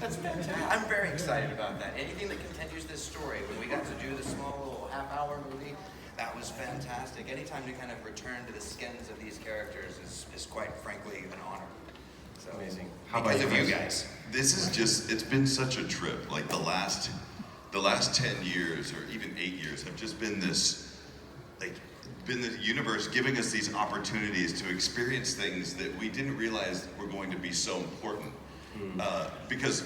That's fantastic. I'm very excited about that. Anything that continues this story. When we got to do the small little half-hour movie, that was fantastic. Anytime to kind of return to the skins of these characters is quite frankly an honor. So amazing. How about you guys? This is just, it's been such a trip. Like the last 10 years or even 8 years have just been this, like, been the universe giving us these opportunities to experience things that we didn't realize were going to be so important. Because,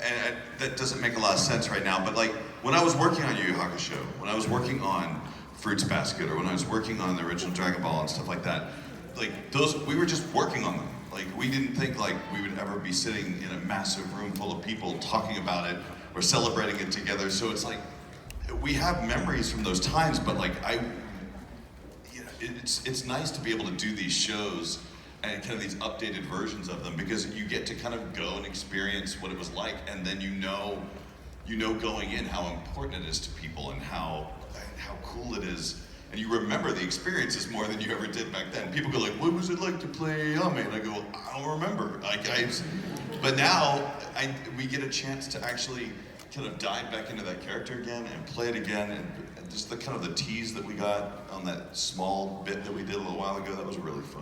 and that doesn't make a lot of sense right now, but like when I was working on Yu Hakusho, when I was working on Fruits Basket, or when I was working on the original Dragon Ball and stuff like that, like those, we were just working on them. Like we didn't think like we would ever be sitting in a massive room full of people talking about it or celebrating it together. So it's like, we have memories from those times, but like it's nice to be able to do these shows and kind of these updated versions of them, because you get to kind of go and experience what it was like, and then you know going in how important it is to people and how cool it is, and you remember the experiences more than you ever did back then. People go like, "What was it like to play Yame?" And I go, "I don't remember." But now we get a chance to actually kind of dive back into that character again and play it again, and just the kind of the tease that we got on that small bit that we did a little while ago, that was really fun.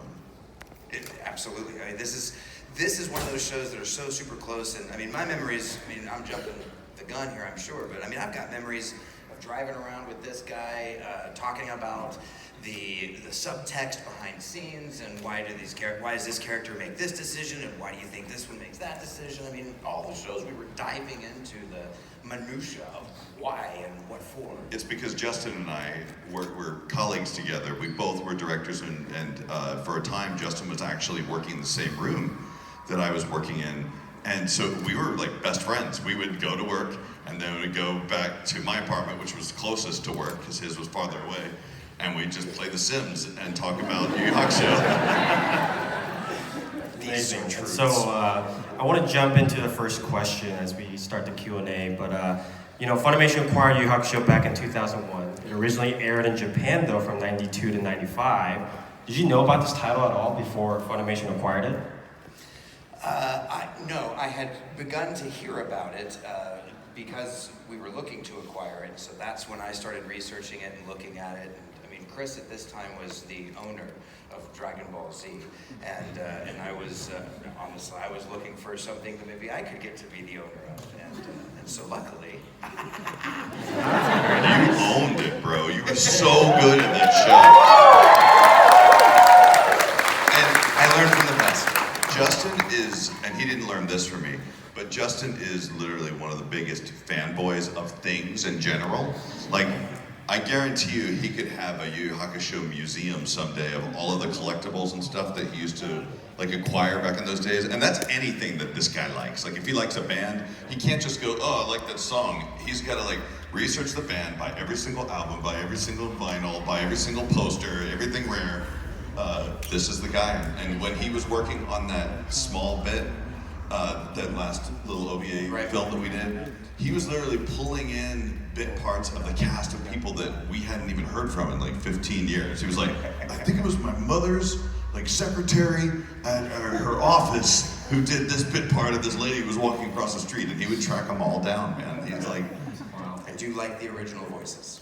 Absolutely. I mean, this is one of those shows that are so super close, and I mean, my memories. I mean, I'm jumping the gun here, I'm sure, but I mean, I've got memories of driving around with this guy, talking about the subtext behind scenes, and why does this character make this decision, and why do you think this one makes that decision? I mean, all the shows we were diving into the minutia of why and what for. It's because Justin and I were colleagues together. We both were directors, and for a time Justin was actually working in the same room that I was working in. And so we were like best friends. We would go to work, and then we'd go back to my apartment, which was closest to work because his was farther away. And we'd just play The Sims and talk about Yu Hakusho. Amazing. So I want to jump into the first question as we start the Q&A. But Funimation acquired Yu Hakusho back in 2001. It originally aired in Japan though from '92 to '95. Did you know about this title at all before Funimation acquired it? No, I had begun to hear about it because we were looking to acquire it. So that's when I started researching it and looking at it. And, I mean, Chris at this time was the owner of Dragon Ball Z, and I was honestly, I was looking for something that maybe I could get to be the owner of, and so luckily, you owned it, bro. You were so good at that show. And I learned from the best. Justin is, and he didn't learn this from me, but Justin is literally one of the biggest fanboys of things in general. Like, I guarantee you he could have a Yu Hakusho museum someday of all of the collectibles and stuff that he used to like acquire back in those days. And that's anything that this guy likes. Like if he likes a band, he can't just go, "Oh, I like that song." He's got to like research the band, buy every single album, buy every single vinyl, buy every single poster, everything rare. This is the guy. And when he was working on that small bit, that last little OVA film that we did, he was literally pulling in bit parts of the cast of people that we hadn't even heard from in like 15 years. He was like, "I think it was my mother's like secretary at her office who did this bit part of this lady who was walking across the street," and he would track them all down, man. He's like, I do like the original voices.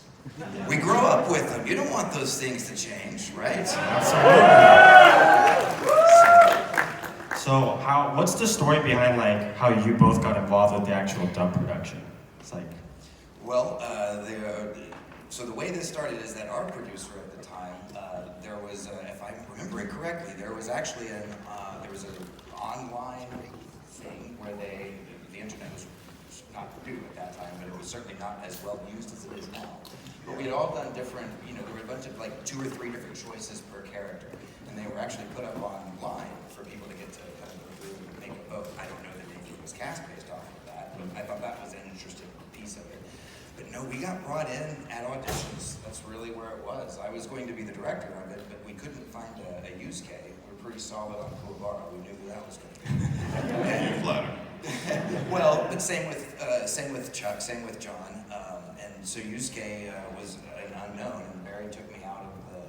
We grow up with them. You don't want those things to change, right? So what's the story behind like how you both got involved with the actual dub production? It's like, well, so the way this started is that our producer at the time, there was, if I'm remembering correctly, there was actually an online thing where the internet was not new at that time, but it was certainly not as well used as it is now. But we had all done different, there were a bunch of like 2 or 3 different choices per character, and they were actually put up online for people to get to kind of review and make a vote. I don't know that anything was cast based off of that, but I thought that was an interesting piece of it. But no, we got brought in at auditions. That's really where it was. I was going to be the director of it, but we couldn't find a Yusuke. We were pretty solid on Kuwabara. We knew who that was going to be. "You flatter." Well, but same with Chuck, same with John, and so Yusuke was an unknown, and Barry took me out of the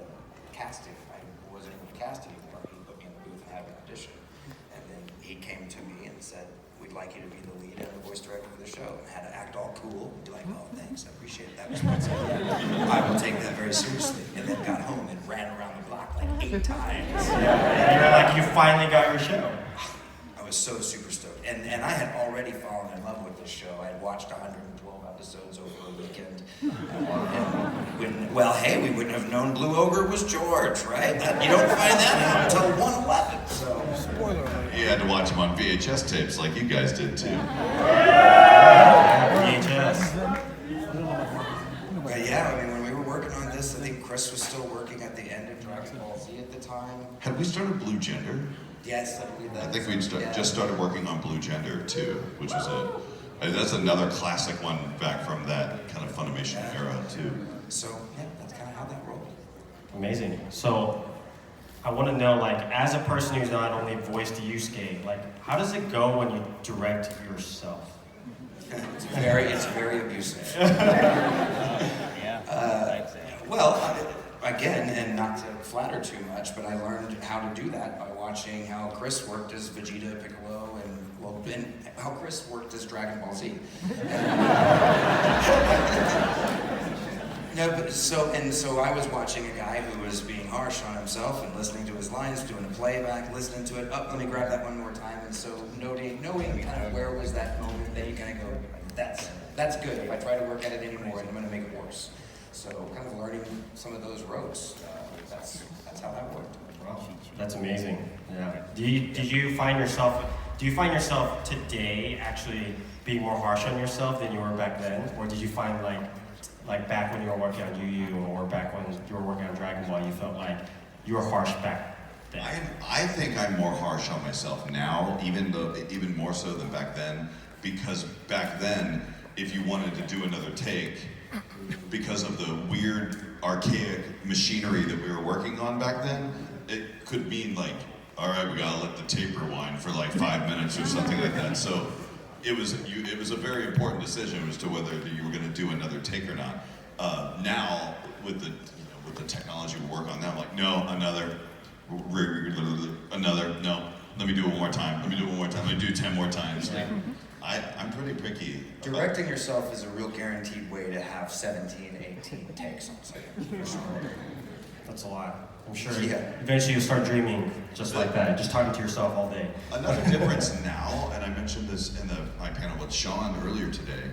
casting. I wasn't able to cast anymore. He put me in the booth and had an audition, and then he came to me and said, "We'd like you to be the lead in show and had to act all cool and be like, oh, thanks, I appreciate that responsibility. I will take that very seriously. And then got home and ran around the block like 8 times. Yeah, you're like, you finally got your show. I was so super stoked. And I had already fallen in love with this show. I had watched 112 episodes over a weekend. Hey, we wouldn't have known Blue Ogre was George, right? You don't find that out until 111. So, spoiler alert. You had to watch them on VHS tapes like you guys did too. VHS. but yeah, I mean, when we were working on this, I think Chris was still working at the end of Dragon Ball Z at the time. Had we started Blue Gender? Yes, I believe that. I think we'd just started working on Blue Gender too, which was that's another classic one back from that kind of Funimation era too. So yeah, that's kind of how that rolled. Amazing. So I want to know, like, as a person who's not only voiced Yusuke, like, how does it go when you direct yourself? It's very abusive. Again, and not to flatter too much, but I learned how to do that by watching how Chris worked as Vegeta, Piccolo, and how Chris worked as Dragon Ball Z. So I was watching a guy who was being harsh on himself and listening to his lines, doing a playback, listening to it. Let me grab that one more time. And so knowing kind of where was that moment, then you kind of go, that's good. If I try to work at it anymore, I'm going to make it worse. So kind of learning some of those ropes. That's how that worked. Wow, that's amazing. Yeah. Do you find yourself today actually being more harsh on yourself than you were back then, or did you find like back when you were working on Yu Yu or back when you were working on Dragon Ball, you felt like you were harsh back then? I think I'm more harsh on myself now, even more so than back then, because back then, if you wanted to do another take, because of the weird, archaic machinery that we were working on back then, it could mean like, all right, we gotta let the tape rewind for like 5 minutes or something like that. So it was a very important decision as to whether you were gonna do another take or not. Now, with the technology we work on now, I'm like, no, another, no, let me do it one more time, let me do it 10 more times. I'm pretty picky. Directing yourself is a real guaranteed way to have 17, 18 takes on something. That's a lot. I'm sure Yeah. eventually you'll start dreaming just like that, just talking to yourself all day. Another difference now, and I mentioned this in my panel with Sean earlier today,